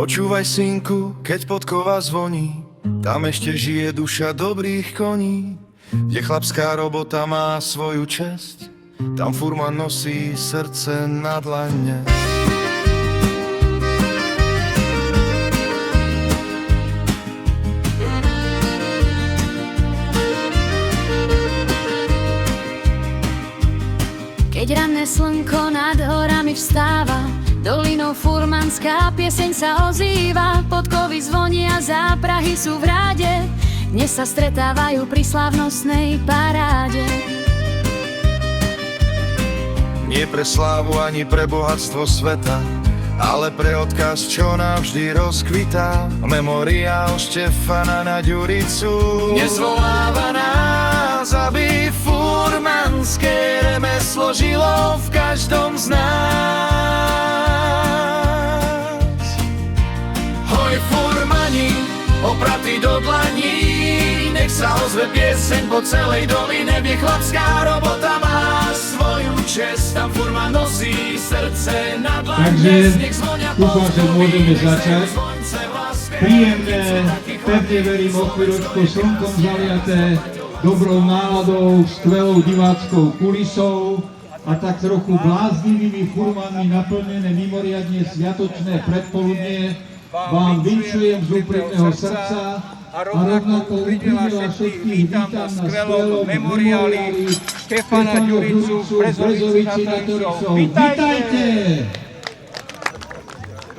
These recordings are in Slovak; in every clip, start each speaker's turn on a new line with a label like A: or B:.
A: Počúvaj, synku, keď podkova zvoní, tam ešte žije duša dobrých koní. Kde chlapská robota má svoju česť, tam furman nosí srdce na dlane.
B: Keď ranné slnko nad horami vstáva, dolinou furmanská pieseň sa ozýva. Podkovy zvonia, záprahy sú v ráde, dnes sa stretávajú pri slávnostnej paráde.
A: Nie pre slávu ani pre bohatstvo sveta, ale pre odkaz, čo navždy rozkvitá. Memoriál Štefana na Ďuricu nezvoláva nás, aby furmanské remeslo žilo v každom z nás. Hoj furmani, opratí do dlaní, nech sa ozve pieseň po celej doline. Kde chlapská robota má svoju česť, tam furman nosí srdce na dlane.
C: Takže dúfam, že môžeme začať. Príjemné, pevne verím, o chvíľočku slnkom zaliaté, dobrou náladou, skvelou diváckou kulisou a tak trochu bláznivými furmanmi naplnené mimoriadne sviatočné predpoludnie vám vinčujem z úprimného srdca a rovnako úprimne všetkých vítam na skvelom memoriáli Štefana Ďuricu v Brezovici nad Oricou. Vítajte!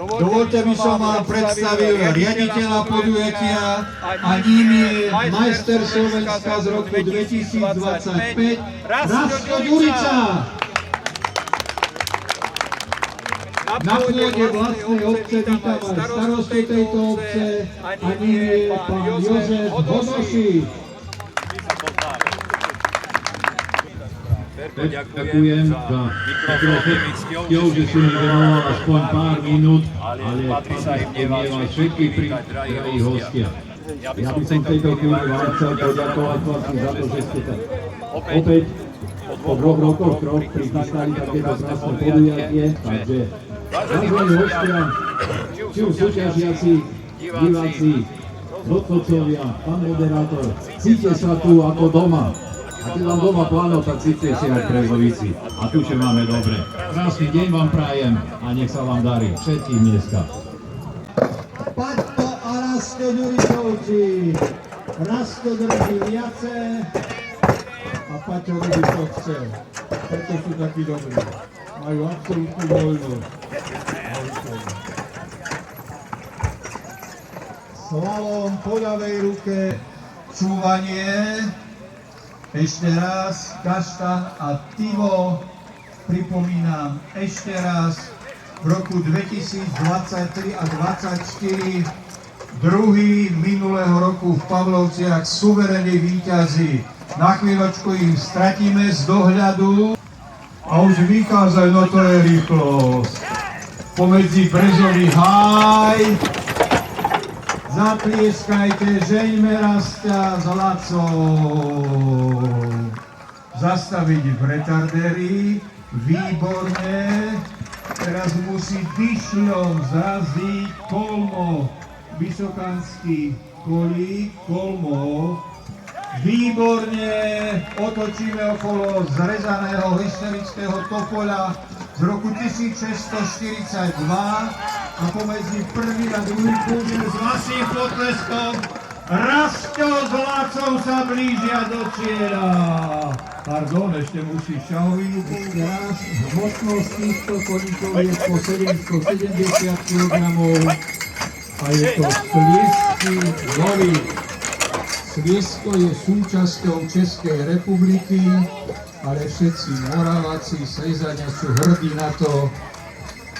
C: Dovolte, by som vám predstavil riaditeľa podujatia a ním je majster Slovenska z roku 2025 Rastko Ďurica. Na pôde vlastnej obce vítam aj starostu tejto obce a ním je pán Jozef Hodošík. Ďakujem za mikrofón, že si mi venoval aspoň pár minút, ale patrí vás všetkých drahí hostia. Ja by som v tejto chvíli vám chcel poďakovať vlastne za to, že ste sa opäť po 2 rokoch prichystali takéto krásne podujatie, takže vážení hostia, či už súťažiaci, diváci, rozhodcovia, pán moderátor, cíte sa tu ako doma. A keď vám doma plánov, tak cíte si aj v Brezovici. A tu, že máme dobre. Krásny deň vám prajem a nech sa vám darí všetkým dneska. Paťo a Rastko Ďuricovci. Rastko drží viace a Paťo robí to chce. Preto sú takí dobrí. Majú absolútnu voľnosť. Slalom po ľavej ruke, čúvanie. Ešte raz, Kaštan a Tivo, pripomínam ešte raz, v roku 2023 a 2024, druhý minulého roku v Pavlovciach, suverení víťazi. Na chvíľočku ich stratíme z dohľadu a už vychádzajú, no to je rýchlosť. Pomedzi Brezový háj. Zaplieskajte, žeňme Rastia s Lacou. Zastaviť v retardérii, výborne. Teraz musí dyšľom zraziť kolmo, vysokanský kolík, kolmo. Výborne, otočíme okolo zrezaného historického topoľa z roku 1642 a pomedzi prvý a druhý púžim s vaším potleskom Rastko s Lacou sa blížia do cieľa. Pardon, ešte musí šahovinu ešte raz. Hmotnosť týchto koníkov je po 770 kg a je to Sliesky nový. Sliesko je súčasťou Českej republiky, ale všetci Moraváci, Slezania sú hrdí na to,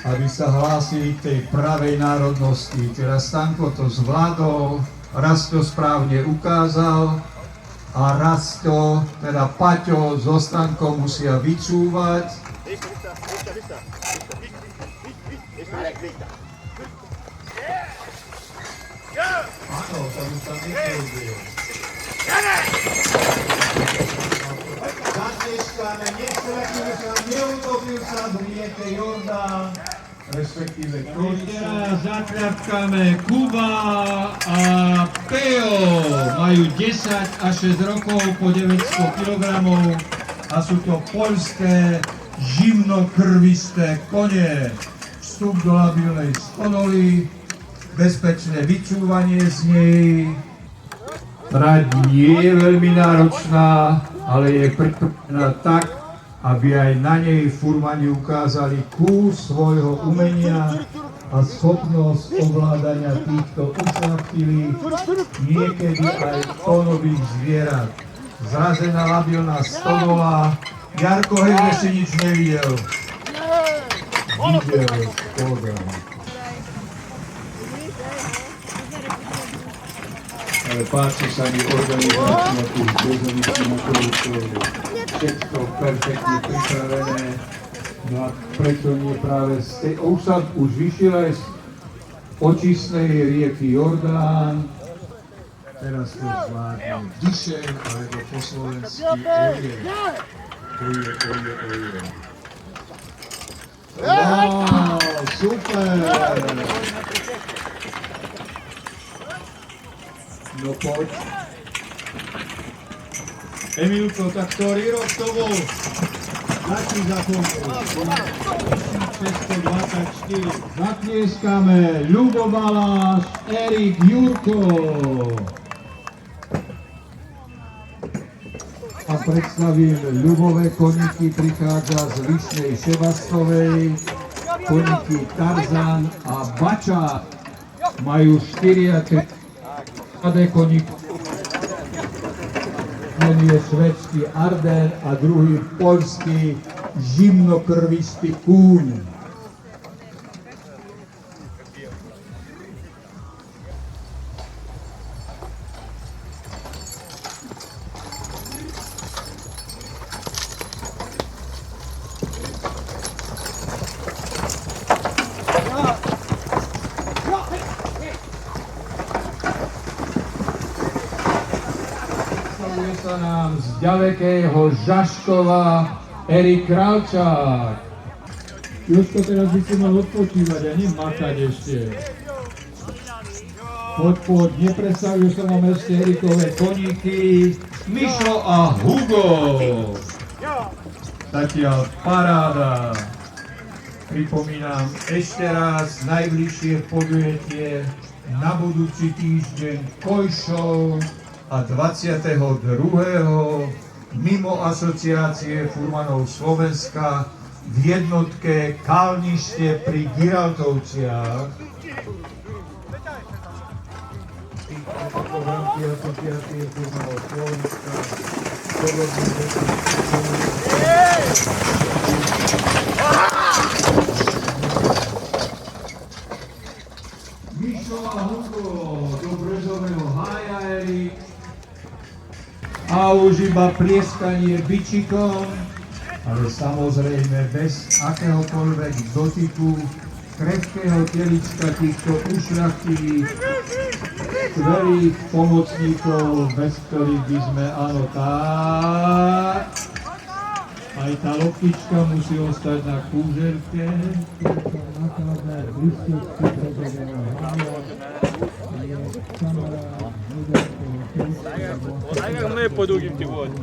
C: aby sa hlásili k tej pravej národnosti. Teraz Stanko to zvládol, Rastko správne ukázal a Rastko, teda Paťo so Stankom musia vycúvať. Áno, to by sa nepovedal. Zatlieškáme, nestratíme sa, neutopil sa v rieke Jordán. respektíve Teraz zatľapkáme Kuba a Peo. Majú 10 a 6 rokov po 900 kg a sú to poľské živnokrvisté kone. Vstup do labilnej stodoly, bezpečné vyčúvanie z nej. Trať nie je veľmi náročná, ale je pripravená tak, aby aj na nej furmani ukázali kus svojho umenia a schopnosť ovládania týchto ušľachtilých, niekedy aj tónových zvierat. Zrazená labilná stodola. Jarko, hej, že si nič nevidel. Videl, škoda. Ale páči sa mi organizácia tých bezovických motoristov. Všetko perfektne pripravené. No a prečo nie práve z tej... Už vyšiel aj z očistnej rieky Jordán. Teraz to zvládne Dyšeň, alebo po slovensky Oje. Oje. Wow, super! No poď. Emilko, tak ktorý rok to bol? Začni za chvíľku. 624. Zatlieskame Ľubo Baláš, Erik Jurko. A predstavím ľubové koníky, prichádza z Vyšnej Šebastovej, koníky Tarzan a Bača. Majú 4 a 3 koníky. Jeden je švédsky Arden a druhý poľský živnokrvistý kúň. Sa nám z ďalekého Žaškova Erik Kravčák. Jožko, teraz by si mal odpočívať a nemakať ešte. Poď, nepresavujú sa nám ešte Erikové koníky. Mišo a Hugo. Zatiaľ paráda. Pripomínam ešte raz najbližšie podujatie na budúci týždeň Kojšov a 22. mimo asociácie furmanov Slovenska v jednotke Kalnište pri Giraltovciach. Asociácie furmanov Slovenska. Mišo a Hugo do Brezového hája, Erik. A už iba prieskanie bičikom, ale samozrejme bez akéhokoľvek dotyku krehkého telička týchto ušľachtilých, skvelých pomocníkov, bez ktorých by sme, áno, tak. Aj tá loptička musí ostať na kúželke.
D: Tak my podúgim ti vôď.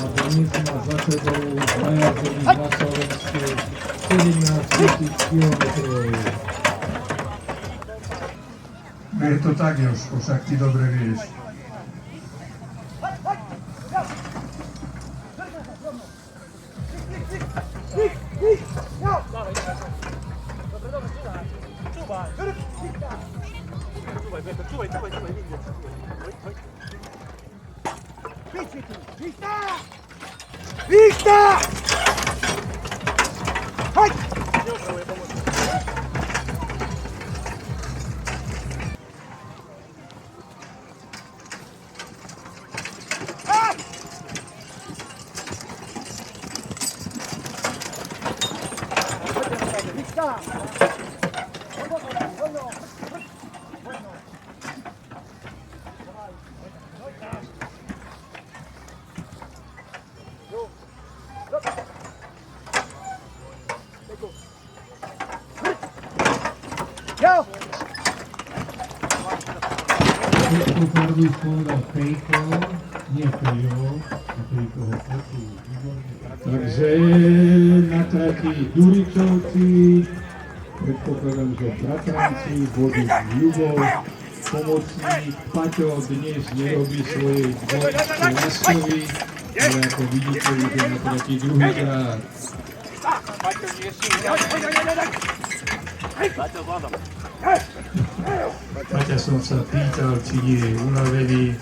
C: A dnes má za sebou zajazdených na Slovensku 17 000 kilometrov. Je to tak, Jožko, však ty dobre vieš.
E: Vista! Chodź!
C: Ako farbu spovedal Pejko, nie Pejo, a Pejko ho počul. Takže na trati Duričovci, predpokladám, že bratranci, vodí Ľubo, pomocník, Paťo dnes nerobí svoje dvojčke Laskovi, ale ako vidíte, ide na trati druhýkrát. Paťa som sa pýtal, či nie je unavený.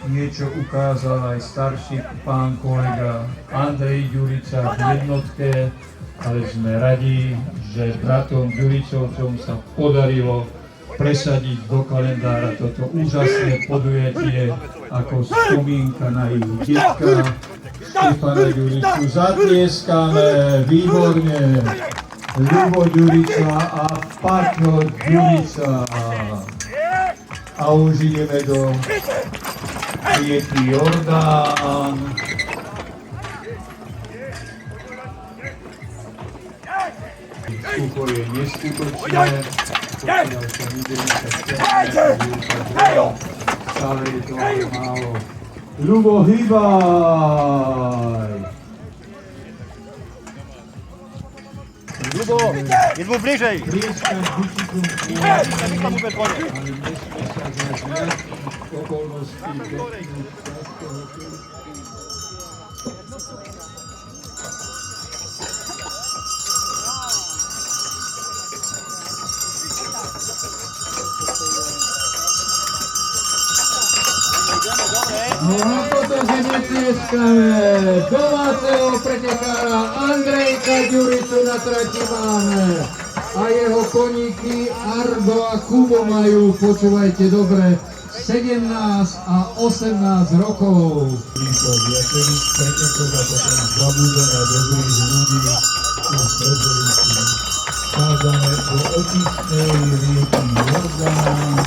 C: Niečo ukázal aj starší pán kolega Andrej Ďurica v jednotke, ale sme radi, že bratom Ďuričovcom sa podarilo presadiť do kalendára toto úžasné podujatie ako spomienka na ich detka Štefana Ďuricu. Zatlieskame výborne Ľubo Ďurica a Paťo Ďurica. A už ideme do rieky Jordán. Sucho je neskutočné. Pokiaľ sa videli, sa stále je to málo. Ľubo, hýbaj!
E: Ľubo, idú bližej!
C: Prieskať bučikom
E: Ja tam vôbec vode.
C: ale nesmie sa za žiadnych okolností dotknúť častého No a potom si netlieskame domáceho pretekára Andrejka Ďuricu na trati máme. A jeho koníky Ardo a Kubo majú, počúvajte dobre, 17 a 18 rokov. Viacerých pretekov a potom zabúdania dobrých ľudí vchádzame do očistnej rieky Jordán.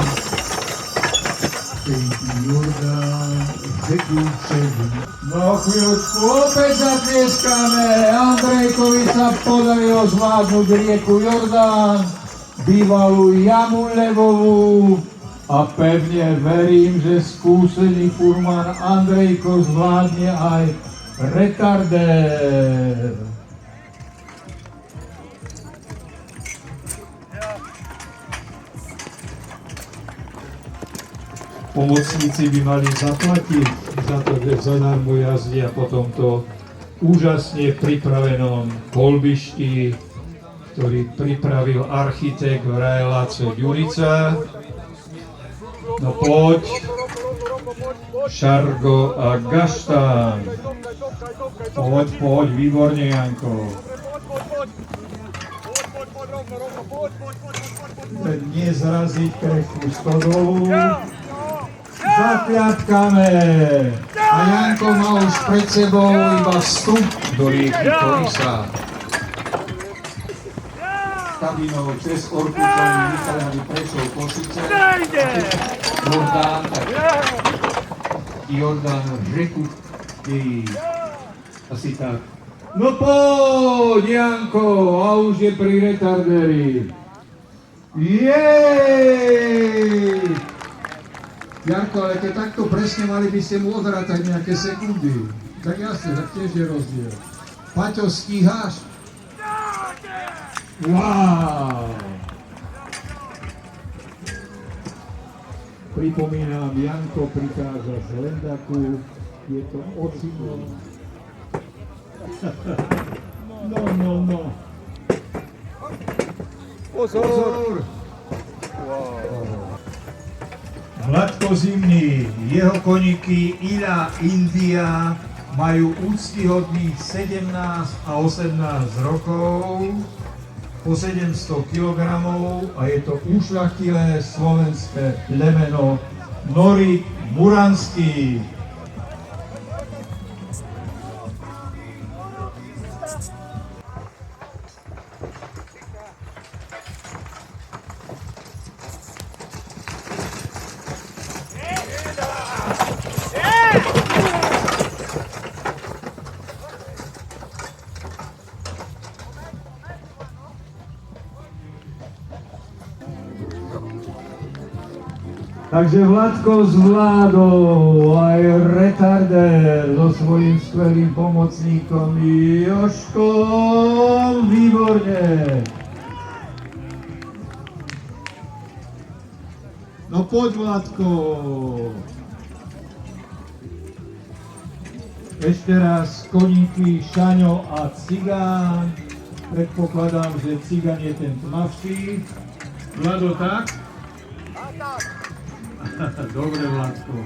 C: Jordán, řeku předu. No chvíľučku, opäť zatlieskáme. Andrejkovi sa podarilo zvládnuť rieku Jordán, bývalú jamu Levovú a pevne verím, že skúsený furman Andrejko zvládne aj retardér. Pomocníci by mali zaplatiť za to, že zadarmo jazdia po tomto úžasne pripravenom kolbišti, ktorý pripravil architekt vraj Laco Ďurica. No poď, Šargo a Gaštán. Poď, výborne, Janko. Nezraziť krehkú stodolu. Zakľapkáme! A Janko má už pred sebou iba vstup do rieky Korisa. Kabinou cez Orkučový vychádzaný prešiel Košice. Jordán řeku asi tak. No poď, Janko, a už je pri retardéri. Jej! Jarko, ale keď takto presne mali by ste mu odrátať nejaké sekundy. Tak jasne, tak tiež je rozdiel. Paťo, stíhaš? Wow! Pripomínam, Janko prikáža z Lendaku, je to ocino. No. Pozor! Hladkozimný, jeho koníky Ila India majú úctyhodných 17 a 18 rokov, po 700 kg a je to ušľachtilé slovenské plemeno Norik Muranský. Takže Vladko zvládol aj retarder so svojím skvelým pomocníkom Jožkom. Výborne. No poď, Vladko. Ešte raz koníky Šaňo a Cigán. Predpokladám, že Cigán je ten tmavší. Vlado, tak? Dobre, Vladko.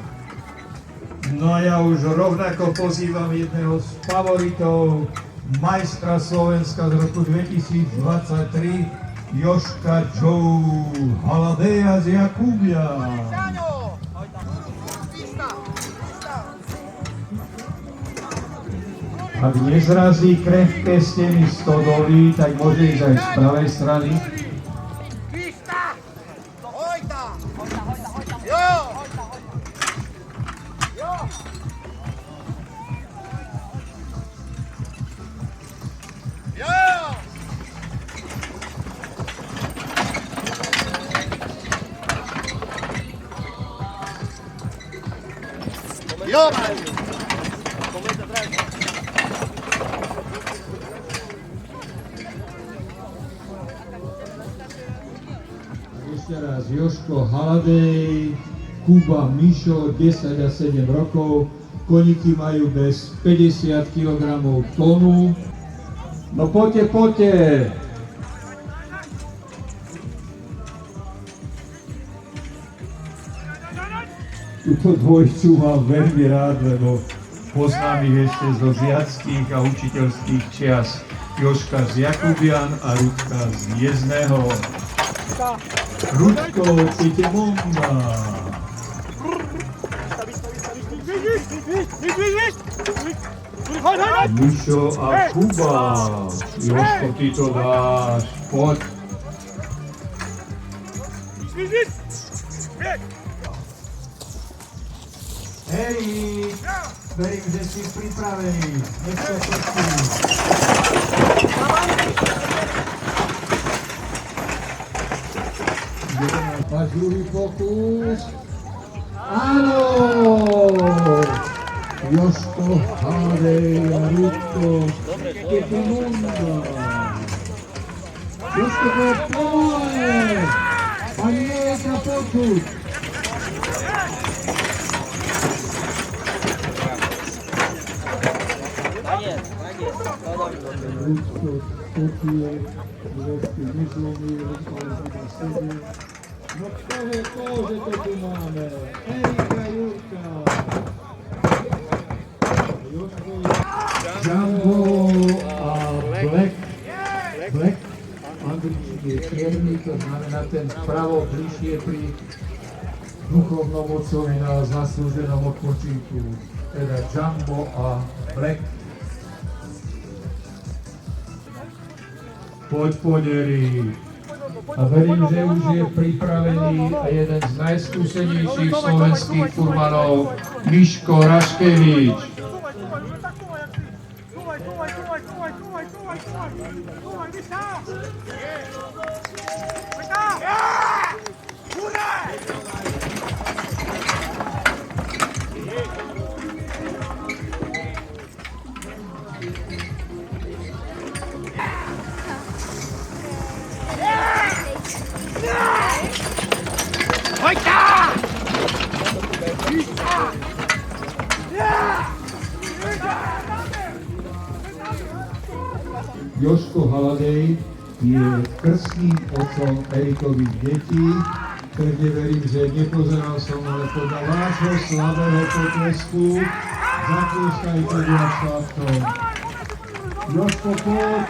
C: No a ja už rovnako pozývam jedného z favoritov majstra Slovenska z roku 2023, Jožka Joe Haladeja z Jakubia. Ak nezrazí krehké steny stodoly, tak môže ísť aj z pravej strany. Ešte raz Jožko Haladej, Kuba Mišo, 10 a 7 rokov. Koníky majú bez 50 kg tonu. No poďte, poďte! Túto dvojicu mám veľmi rád, lebo poznám ich ešte zo žiackých a učiteľských čias. Jožka z Jakubian a Rudka z Niezného. Rudko, cíte monda. Mišo a Kuba. Jožko, ty to dáš. Poď. Hej, verím, že si pripravený. Nech sa pustí. Máš druhý pokus. Áno! Jožko, Haladej a Rudko. Keď monda. Jožko, to je pomalé. Ani nie sa počuť. Rudko skočuje, Jožky nezlomil, ale na sebe. No kto je to, že to tu máme? Erika Jurka. Jožko, Jumbo a Black. Black. Angličtí je čierny, to znamená ten vpravo bližšie pri duchovnom otcovi na zaslúženom odpočinku. Teda Jumbo a Black. Poď, Erik. A verím, že už je pripravený a jeden z najskúsenejších slovenských furmanov, Miško Raškevič. Jožko Haladej je krstným otcom Erikových detí, takže verím, že nepozeral som, ale podľa vášho slabého potlesku zatleskajte viac Slavkom. Jožko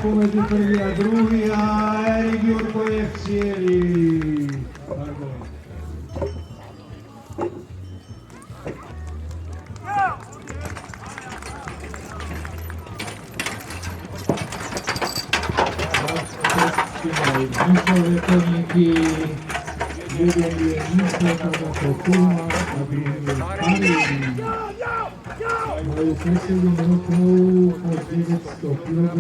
C: pomedzi prvý a druhý a Erik Jurko je v cieli. Pardon. Dúfové koníky, jeden je nižšie ako Kulma a druhý je Paríž. Majú 7 rokov po 900 kg.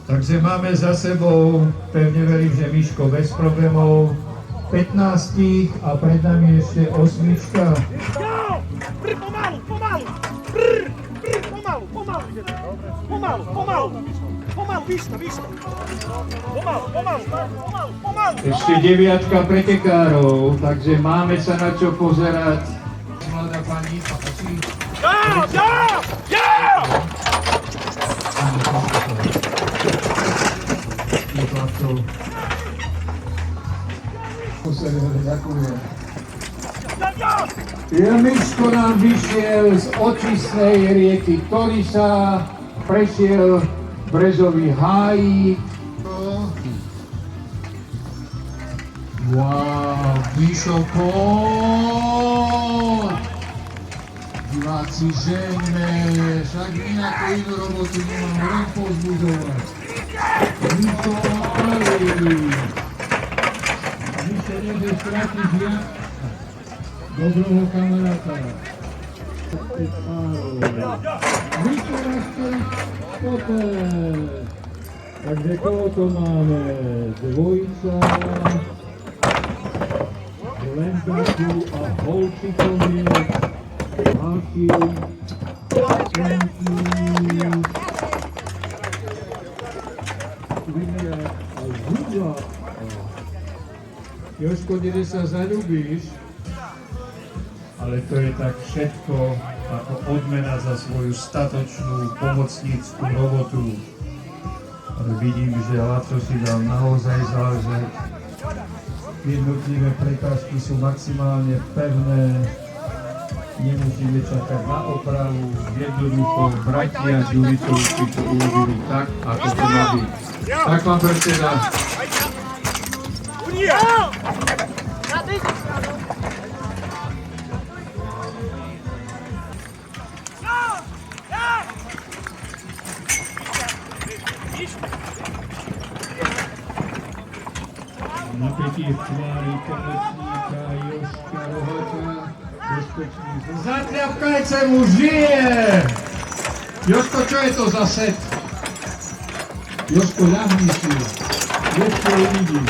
C: Takže máme za sebou, pevne verím, že Miško bez problémov, 15 a pred nami ešte 8.
E: Pomalu, výška. Pomalu.
C: Ešte 9 pretekárov, takže máme sa na čo pozerať. Mladá pani, páči. Ďakujem. Miško nám vyšiel z očistnej rieky Torisa, prešiel Brezový hájík. Wow, Mišo, poď! Diváci, žeňme, však inak inú robotu nemám, len pozbudzovať. Mišo, Mišo, nebude stratiť viac dobrého kamaráta. Mišo, rastie poté. Takže koho to máme? Dvojica, Lendaku a Holčikoviec, Háky, Svinia a Zúza. Jožko, kde sa zaľubíš? Ale to je tak všetko ako odmena za svoju statočnú pomocnícku robotu. Ale vidím, že Laco si dal naozaj záležať. Jednotlivé prekážky sú maximálne pevné. Nemusíme čakať na opravu. Jednoducho bratia Ďuričovci to urobili tak, ako to má byť. Tak, pán predseda. Napätie v tvári pomocníka Jožka Roháča, bezpečný zatľapkajce mu žije! Jožko, čo je to za set? Jožko, ľahni si, Jožko uvidí.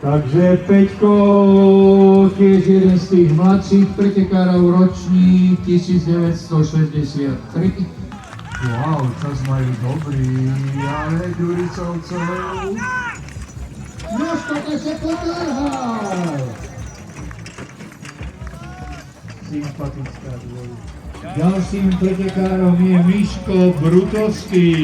C: Takže Peťko, tiež jeden z tých mladších pretekárov, ročník 1963. Wow, čas majú dobrý, ale Ďuricovcov. Jožko, to sa potrhal! Sympatická dvojica. Ďalším pretekárom je Miško Brutovský.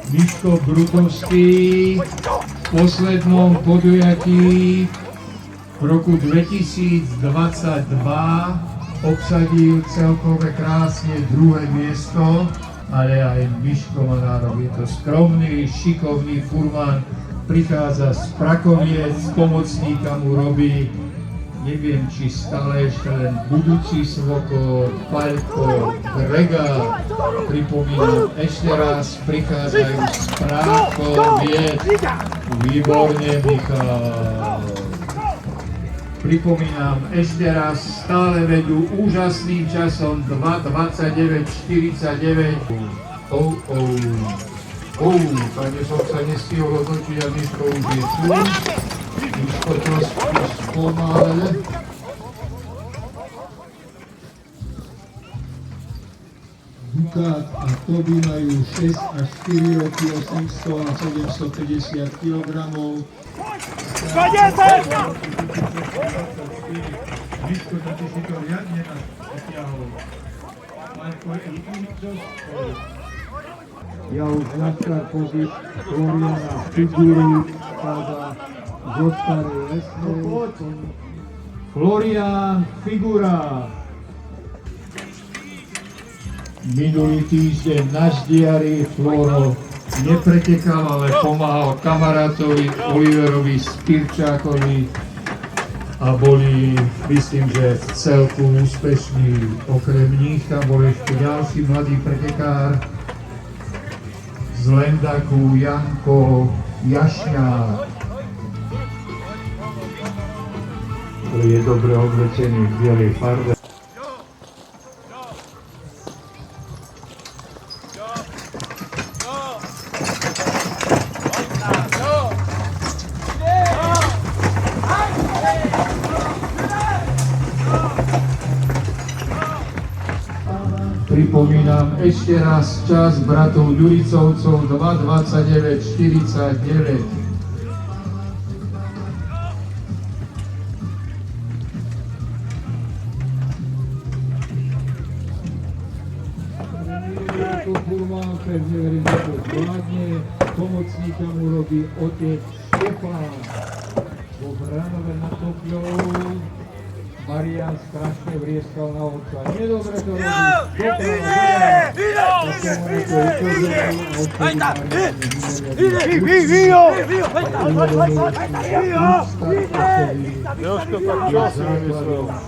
C: Miško Brutovský v poslednom podujatí v roku 2022 obsadil celkové krásne druhé miesto, ale aj Miško Manárov je to skromný, šikovný furman, prichádza z Prakoviec, pomocníka mu robí, neviem či stále ešte len budúci svokor, Paľko, Grega, pripomínam ešte raz, prichádzajú z Prakoviec. Výborne, Michal. Pripomínam ešte raz, stále vedú úžasným časom 2:29:49. Takže som sa nestihol otočiť a Miško už je tu. Miško trošku spomalé. Dukat a Toby majú 6 až 4 roky, 800 a 750 kg. Miško, to ty si to riadne natiahol. Marko, Ja už na start pozit Floriana Figuru spada zo Starej Lesnej. Florian Figura. Minulý týždeň na Ždiari Floro nepretekal, ale pomáhal kamarátovi Oliverovi Spirčákovi a boli, myslím, že v celku úspešní. Okrem nich tam bol ešte ďalší mladý pretekár z Lendaku, Janko Jašňák. Je dobre oblečený v bielej farbe. Pripomínam ešte raz čas bratov Ďuricovcov 2:29:49. Furman, pevne verím, že to zvládne. Pomocníka mu robí otec Štefán. Vo Vranove nad Topľou Marián strašne vrieskal na otca. Nedobre to robí.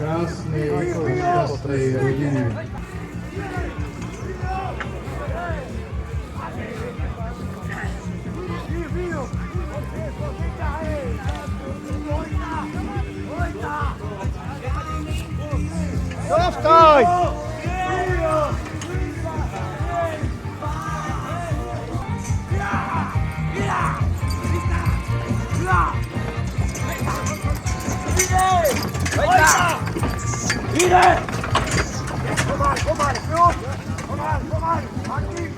C: Krásnej, šťastnej rodiny.
E: Zostaj! Ide! Pomaly, już! Pomaly, Martin!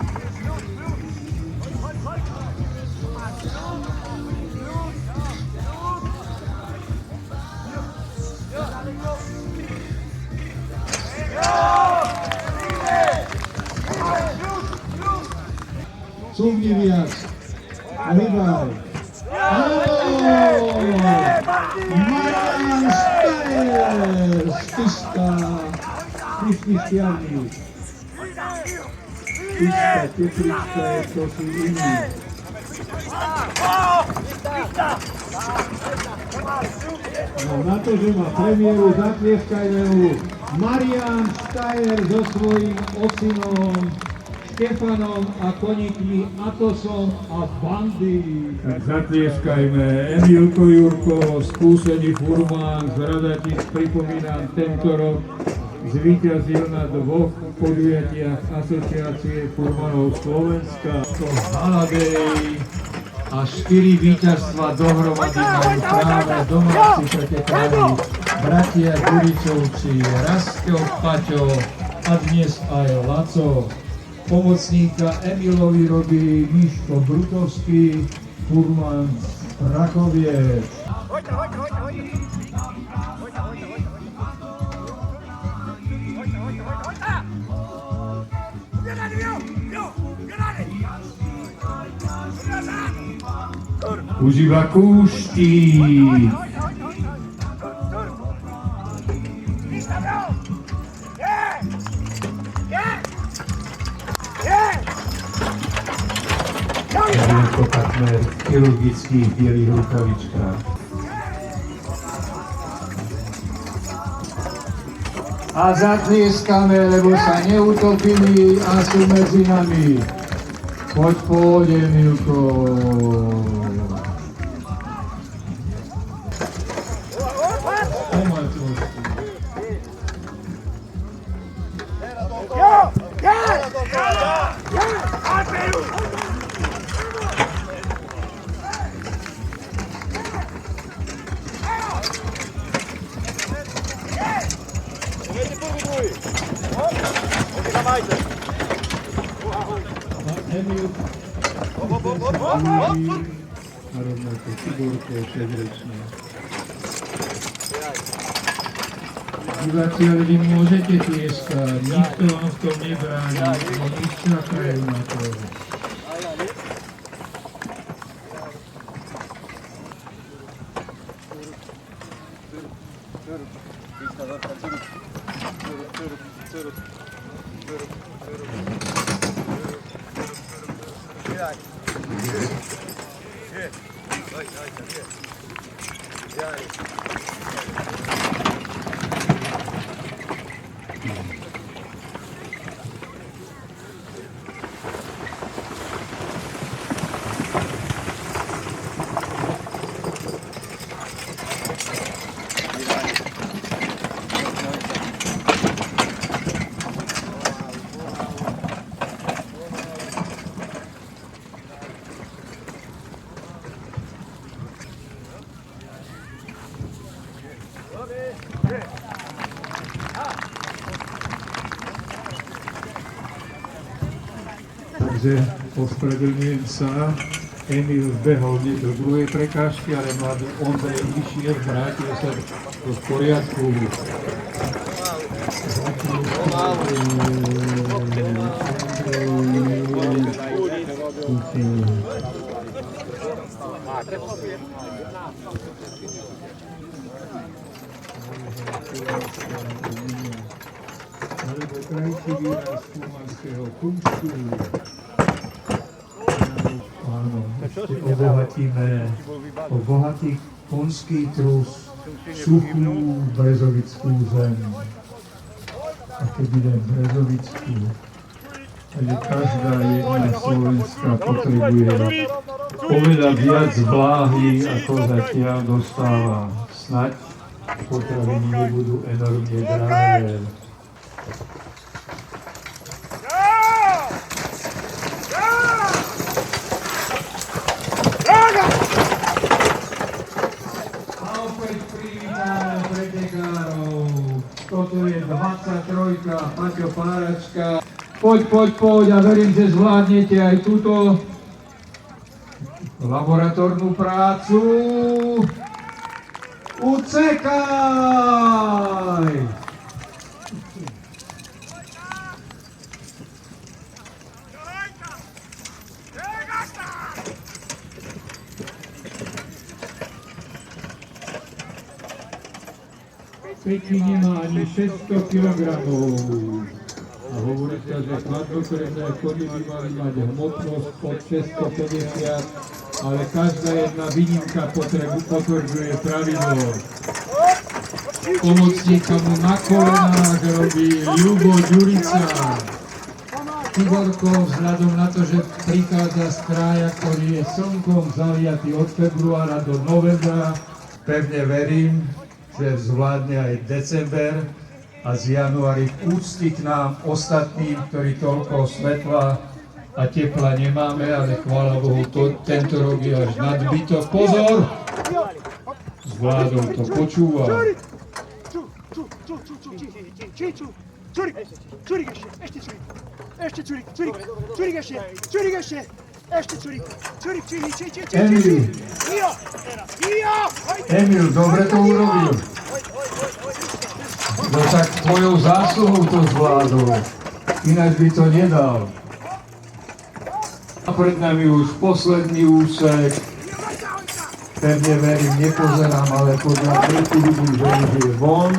C: Cúvni viac. Hýbaj. Marián Štajer. Štyška. Kryšný Stiavník. Štyška, Teplička je to sú iní. No na to, že má premiéru, zatlieskajme mu. Marián Štajer so svojím ocinom Štefanom a koníkmi Atosom a Bandy. Tak zatlieskajme. Emilko Jurko, skúsený furman z Radatic, pripomínam, tento rok zvíťazil na 2 podujatiach Asociácie furmanov Slovenska. To Haladej a 4 víťazstva dohromady majú práve domáci pretekári bratia Ďuricovci, Rastko, Paťo a dnes aj Laco. Pomocníka Emilovi robí Miško Brutovský, furman Rakoviec. Užíva Kúštík. Jako partner v chirurgických bielých rukavičkách. A zatlieskame, lebo sa neutopili a sú medzi nami. Poď pôjde, Milko. Emil a rovnako Tiborko, 6-ročný. Diváci, ale vy môžete tlieskať, nikto vám v tom nebráni, oni čakajú na to. Takže ospravedlňujem sa. Emil behol nie do druhej prekážky, ale mladý Ondrej išiel, vrátil sa do poriadku. Alebo krajší výraz kumanského kumštu. Áno, ešte o bohatý konský trus, suchú brezovickú zem. A keď idem brezovickú, takže každá jedna Slovenská potrebuje oveľa viac vláhy, ako zatiaľ dostáva. Snaď potraviny nebudú enormne drahé. Toto je 23, Paťo Páračka. Poď a verím, že zvládnete aj túto laboratórnu prácu. Ucekaj! Peky nemá ani 600 kg. A hovorí sa, že chladnokrevné kody by mali mať hmotnosť pod 650, ale každá jedna výnimka potvrdzuje pravidlo. Pomocníka mu na kolenách robí Ľubo Ďurica. Tiborko, vzhľadom na to, že prichádza z kraja, ktorý je slnkom zaliatý od februára do novembra, pevne verím, že zvládne aj december a z januári v úcti k nám ostatným, ktorí toľko svetla a tepla nemáme, ale chvála Bohu, tento rok je až nadbytok. Pozor! S vládou to počúva. Emil, dobre to urobil. No tak tvojou zásluhou to zvládol. Ináč by to nedal. A pred nami už posledný úsek. Pevne verím, nepozerám, ale podľa výkudu, že už je von.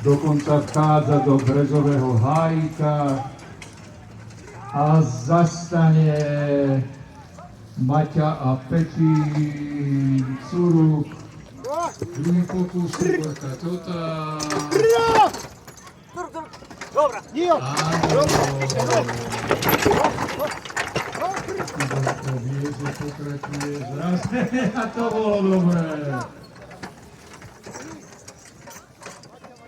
C: Dokonca vchádza do brezového hájika a zastane Maťa a Peti Curuk. Druhý pokus, Borka Tota.
E: Dobra, Nio!
C: Áno. Borka vie, že pokračuje zraz. A to bolo dobré.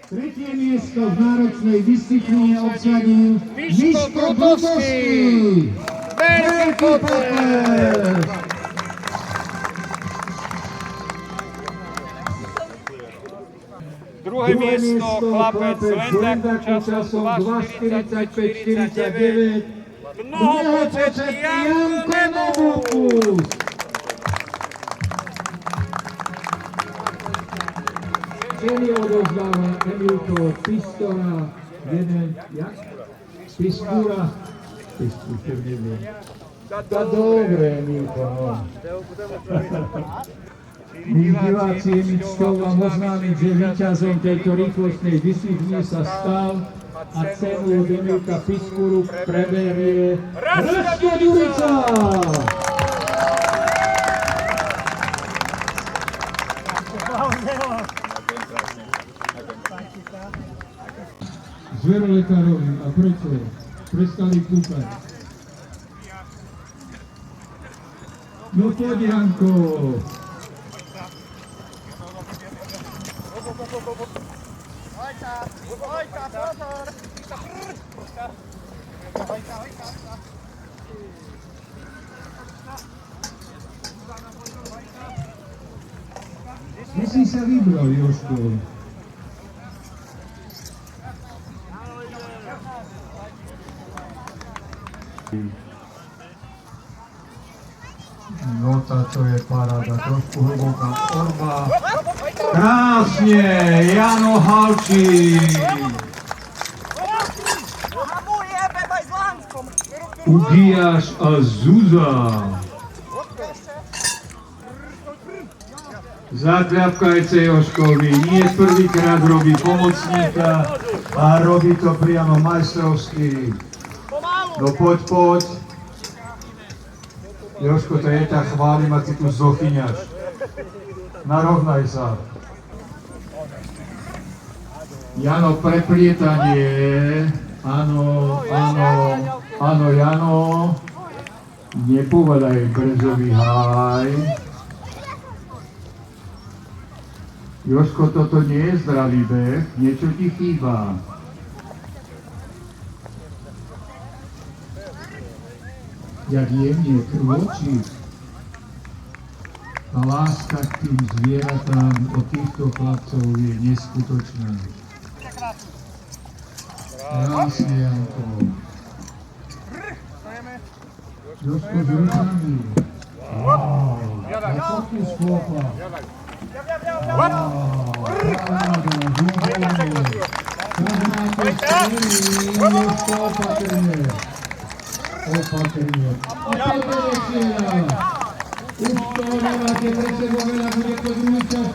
C: Tretie miesto v náročnej disciplíne obsadil Miško Brutovský. Veľký potles!
D: Druhé miesto, chlapec Lendaku časom 2:45:49.
C: Mnohopočet Janko Novus. Ženy odovzdáva Emilko Pistora, jeden, jak? Piskúra? Piskúra, neviem. Tá dobre, Emilko, no. Milí diváci, je mi cťou vám oznámiť, že víťazom tejto rýchlostnej disciplíny sa stal a cenu od Emilka Piskuru preberie Rasto Ďurica! Zverolekárovi, a prečo? Prestali kúpať. No poď, Janko! Kde si sa vybral, Jožko? No táto je paráda, trošku hlboká orba. Krásne, Jano Halčík. Ugiaš a Zuza. Zakľapkajte Jožkovi, nie prvýkrát robí pomocníka a robí to priamo majstrovsky. No poď. Jožko, to je tak, chválim a ty tu zochyňaš. Narovnaj sa. Jano, preplietanie. Áno, Jano. Nepovedaj brezový háj. Jožko, toto nie je zdravý beh, niečo ti chýba. Jak jemne krôči. A láska k tým zvieratám od týchto chlapcov je neskutočná. Krásne, Janko. Jožko s rukami. Wow, ako tu schlopa. Opatrne. A poďme cieľa. Už to nemáte pre sebou veľa, bude to druhý čas,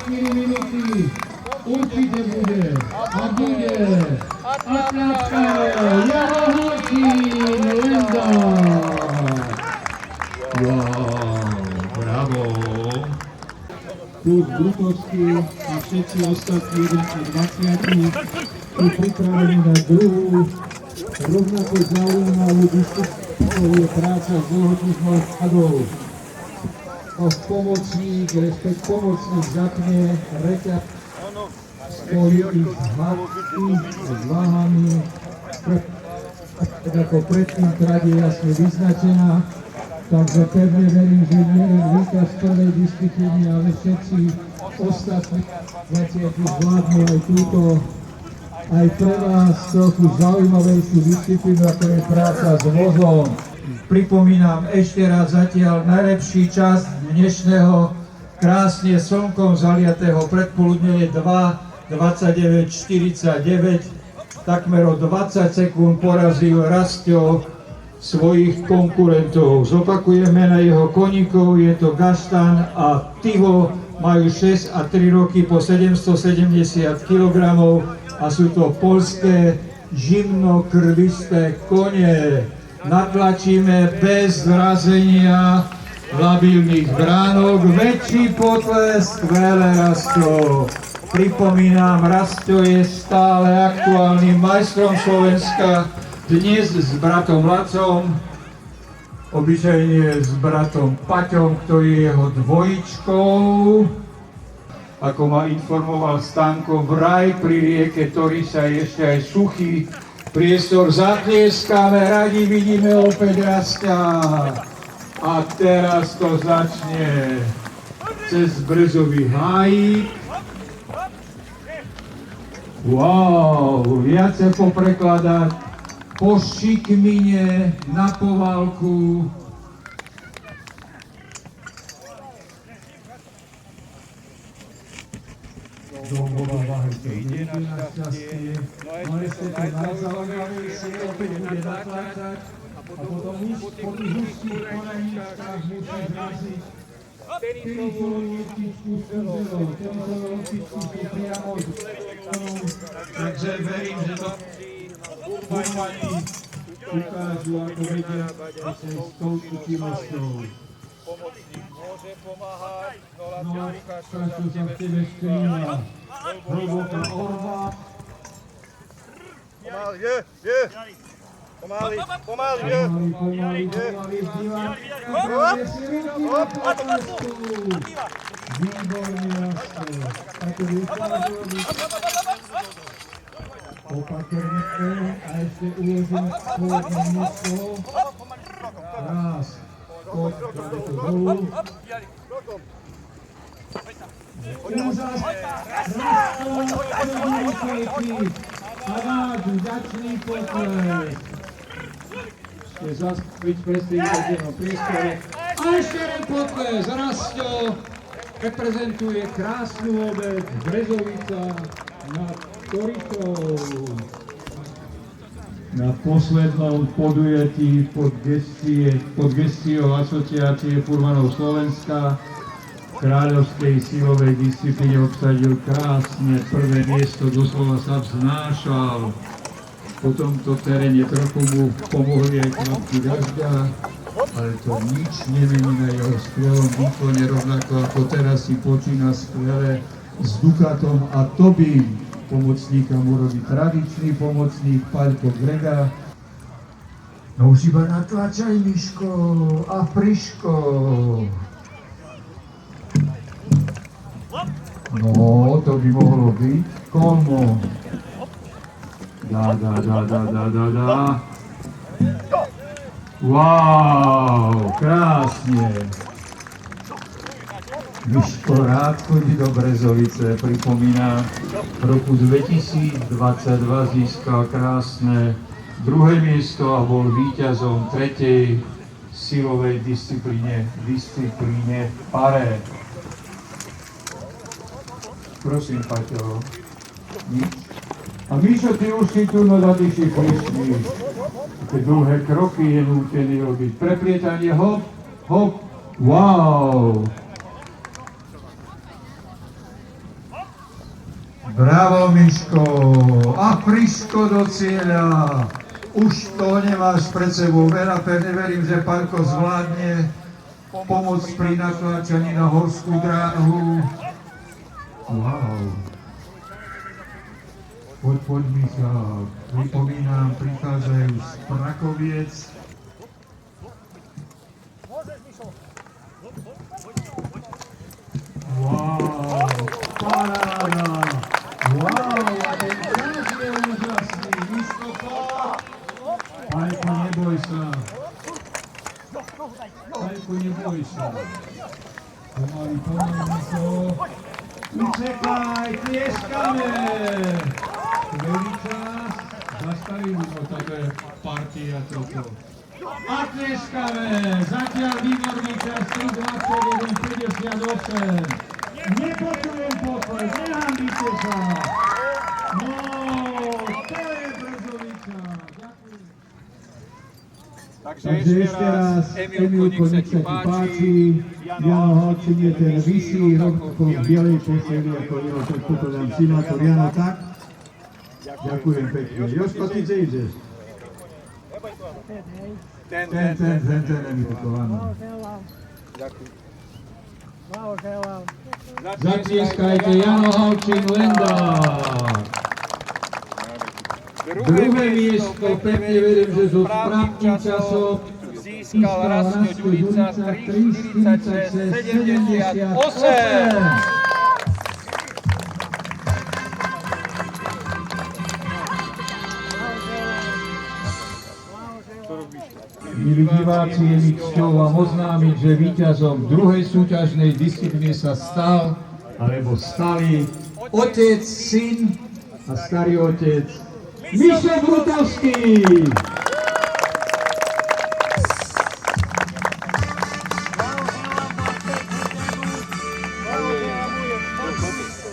C: 4 minúty. Určite bude. A bude. A tlačka, Jano Halčík, Lenda. Wow, bravo. Klub Brutovský a všetci ostatní 1 a 20 sú pripravení na druhú rovnako zaujímavú diskusiu je práca s dlhotisnou hadou. Pomocník zapne reťaz, spojí ich s váhami, tak ako predtým trať je jasne vyznačená, takže pevne verím, že nie len víťaz prvej disciplíny, ale všetci ostatní zvládnu aj túto aj pre vás trochu zaujímavejšiu disciplínu, ako je práca s vozom. Pripomínam ešte raz zatiaľ najlepší čas dnešného krásne slnkom zaliatého predpoludne je 2:29:49. Takmer o 20 sekúnd porazil Rastio svojich konkurentov. Zopakujeme na jeho koníkov, je to Gaštan a Tivo, majú 6 a 3 roky po 770 kg. A sú to poľské žimnokrvisté kone. Natlačíme bez zrazenia labilných bránok. Väčší potlesk, skvelé Rastio. Pripomínam, Rastio je stále aktuálnym majstrom Slovenska. Dnes s bratom Lacom, obyčajne s bratom Paťom, ktorý je jeho dvojičkou. Ako ma informoval Stanko, vraj pri rieke Torisa je ešte aj suchý priestor. Zatlieskame, radi vidíme opäť Rastia. A teraz to začne cez Brezový hájik. Wow, viacej poprekladať po Šikmine na Povalku. Ide na šťastie, no ešte to najzaujímavejšie, opäť bude natláčať a potom už po tých úzkých koleníčkach musí zraziť Tenisovú loptičku s údelou. Tenisovú loptičku sú priamo s údelou. Takže verím, že to furmani ukážu, ako vedia sa s touto činnosťou.
E: Pomocník môže pomáhať,
C: No, Lukášu sa v tebe skrýva. Hlboká orva.
E: Pomaly, je. Pomaly, je.
C: Pomaly, vzdíva. Práve si ruky na podpásku. Výborný nástroj. Ako by ukážu, aby opatrne a ešte uložím pôvodné miesto. Raz. Poď, dáme to dolu. Úzas. A náš vďačný potles. Ešte zaskviť predstaviteľ v priestore. A ešte jeden potles. Rastio reprezentuje krásnu obec Brezovica nad Torikou. Na poslednom podujatí pod gestiou Asociácie furmanov Slovenska kráľovskej silovej disciplíne obsadil krásne prvé miesto, doslova sa vznášal. Po tomto teréne trochu mu pomohli aj kvapky dažďa, ale to nič nemení na jeho skvelom výkone, rovnako ako teraz si počína skvele s Dukatom a Tobím. Pomocníka mu robí tradičný pomocník Paľko Grega. No už iba natlačaj, Miško, a Friško. No, to by mohlo byť. Kolmo. Dá. Wow, krásne. Miško rád chodí do Brezovice, pripomína, v roku 2022 získal krásne druhé miesto a bol víťazom tretej silovej disciplíne pare. Prosím, Paťo. Nič? A Mišo, ty už si tu na Dadiši prišli. Také dlhé kroky je nútený robiť. Preplietanie, hop, wow. Bravo, Miško! A Friško do cieľa! Už to nemáš pred sebou veľa, pevne verím, že Paľko zvládne pomôcť pri natláčaní na horskú dráhu. Wow! Poď, Mišo, pripomínam, prichádzajú z Prakoviec. Wow! Paráda! Wow, a ten čas je úžasný, Miško, Paľko, neboj sa. Paľko, neboj sa. Pomaly, Miško. Učekaj, tlieskame. Veľmi čas. Zastavíme to také partia toto. A tlieskame. Zatiaľ výborný čas 3:21:58. Nepotrebujem potles, nehambíte sa! No, to je Brezovica! Ďakujem. Takže ešte raz, Emilko, nech sa ti páči. Jano Halčín je ten vyšší, rovnako v bielej poseli, ako jeho predpokladám simátor Jano, tak? Ďakujem pekne. Jožko, ty kde ideš? Ten, Emilko, áno. Ďakujem. Zatlieskajte, Jano Halčín, Lendák. Druhé miesto, pevne verím, že so správnym časom získal Rastio Ďurica 3:46:78. Milí diváci, je mi cťou vám oznámiť, že víťazom druhej súťažnej disciplíny sa stal, alebo stali, otec, syn a starý otec Mišo Brutovský.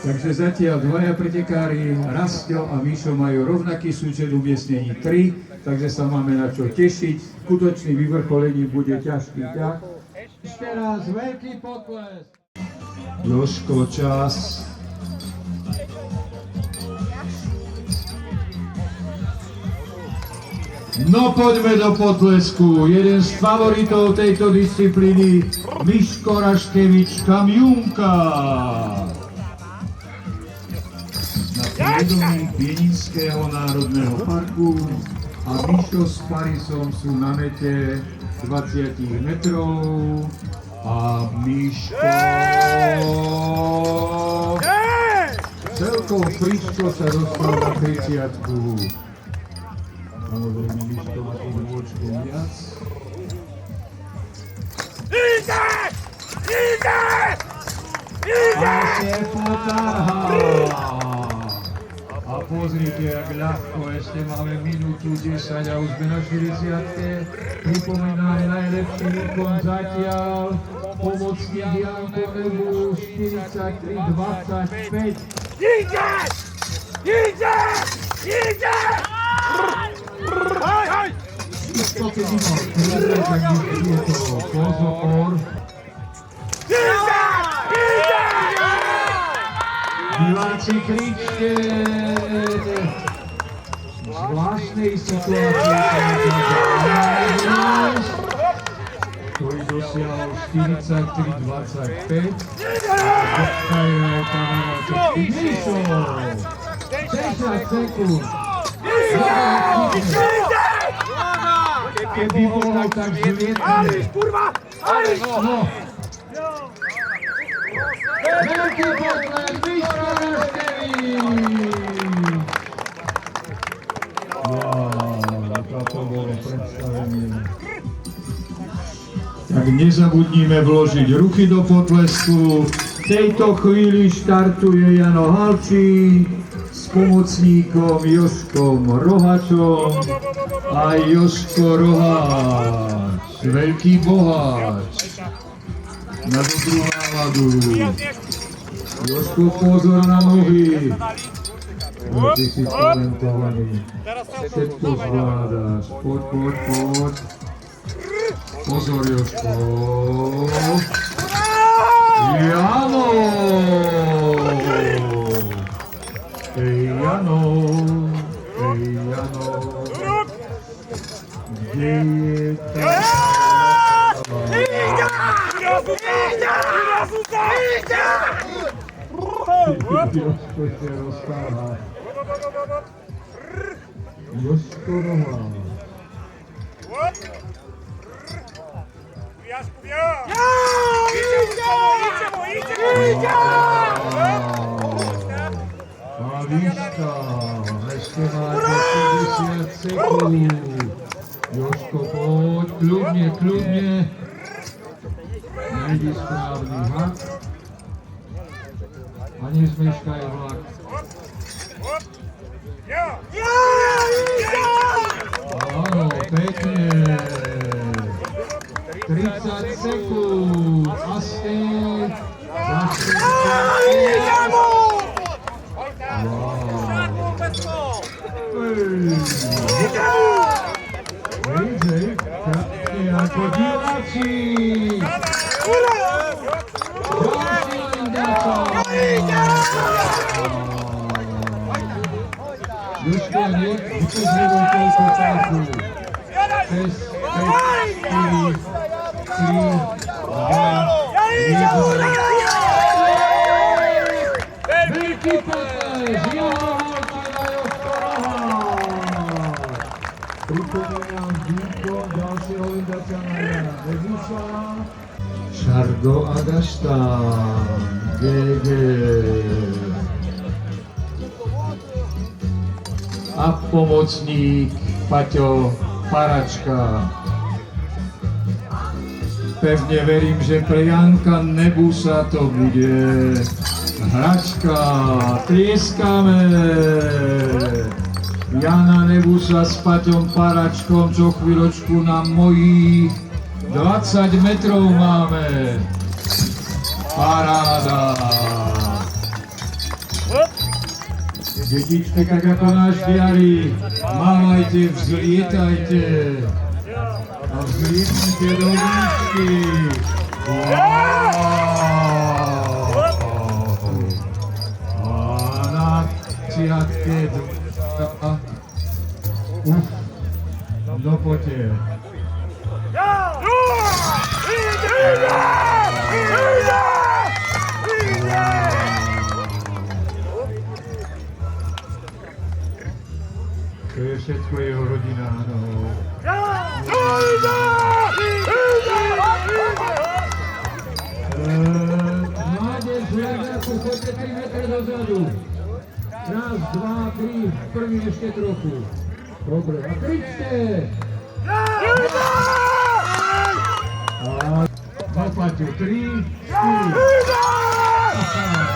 C: Takže zatiaľ dvaja pretekári, Rastio a Mišo, majú rovnaký súčet umiestnení 3, takže sa máme na čo tešiť. Skutočný vyvrcholení bude ťažký ťah. Ešte raz veľký potlesk. Jožko, čas. No poďme do potlesku. Jeden z favoritov tejto disciplíny, Miško Raškevič Kamiunka. Na priedomí Pienického národného parku a Mišo s Parisom sú na mete 20 metrov a Miško celkom fričko sa dostal na 30-ku. Samozrejme, Miško má tým dôčkom viac.
E: Ide! Ide!
C: A se potáhal. A pozrite, jak ľahko, ešte máme minútu 10 a už sme na 40-ke. Pripomínam, najlepší výkon zatiaľ. Pomocník Janko Nebu 43-25.
E: Ide! Ide! Ide! Hej, hej!
C: To keď ima prúde, tak je to pozor.
E: Ide! Ide!
C: Diváci, kričte! V zvláštnej situácii sa nachádza, ktorý dosiahol 43-25. Zachajral kamaráčovský Mišo! 10 sekúnd! Keby mohol, tak zlietne. No. Veľký potlesk, Miško Raškevič! Toto bolo predstavenie. Tak nezabudnime vložiť ruky do potlesku. V tejto chvíli štartuje Jano Halčík s pomocníkom Jožkom Rohačom a Jožko Rohač, veľký boháč, na dobrú náladu. Jožko, pozor na nohy. Ty si talentovaný, všetko zvládaš, poď, poď, poď. Pozor, Jožko. Jano! Ej, Jano! Ej, Jano! Kde je tá? Jožko się rozpala. Jožko Rohač. Maviška, ešte máte 50 sekúnd. Jožko, poď, kľudne, kľudne. Najdi správny hak. A nezmeškaj vlak. Áno, pekne. 30 sekúnd. Aste. Hej, krátne ako diváci. Ďalší Lindáča. Jožko, nepozrievoj toľko času. 6, 5, 4, 3, 2, 1. Veľký potlesk, Jožko Rohač. Pripomínam výkon ďalšieho Lindáčana Jana Nebusa. Šargo Agaštán, GG. A pomocník Paťo Paračka. Pevne verím, že pre Janka Nebusa to bude hračka. Tlieskame. Jana Nebusa s Paťom Paračkom, čo chvíľočku na mojich 20 metrov máme. Paráda. Detičky, tak ako náš diari, mávajte, vzlietajte a vzlietnite do výšky. A na čiatke do potier. To je všetko jeho rodina, no. Mládež Verňáku, poďte 3 metre dozadu. Raz, dva, tri, prvý ešte trochu. Dobre, a kričte! A zapaťu 3, 4.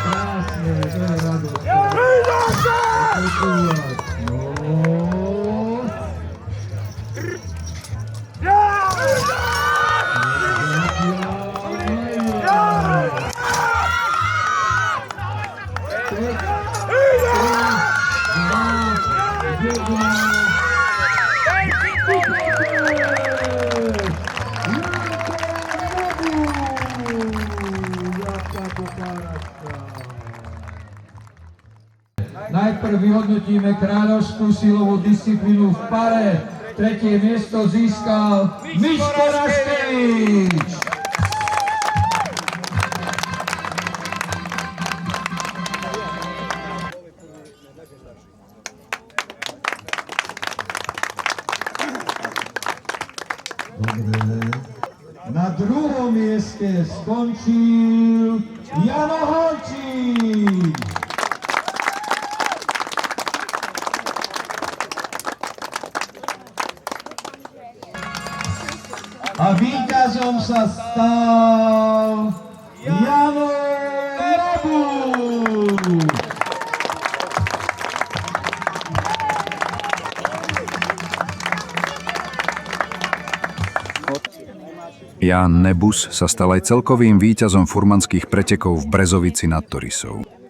C: Krásne, to je radosť. No. Najprv vyhodnotíme kráľovskú silovú disciplínu v pare. Tretie miesto získal Miško Raškevič. Dobre. Na druhom mieste skončil Jano Holčík. A víťazom sa stal Jano Labuš.
F: Ján Nebus sa stal aj celkovým víťazom furmanských pretekov v Brezovici nad Torisou.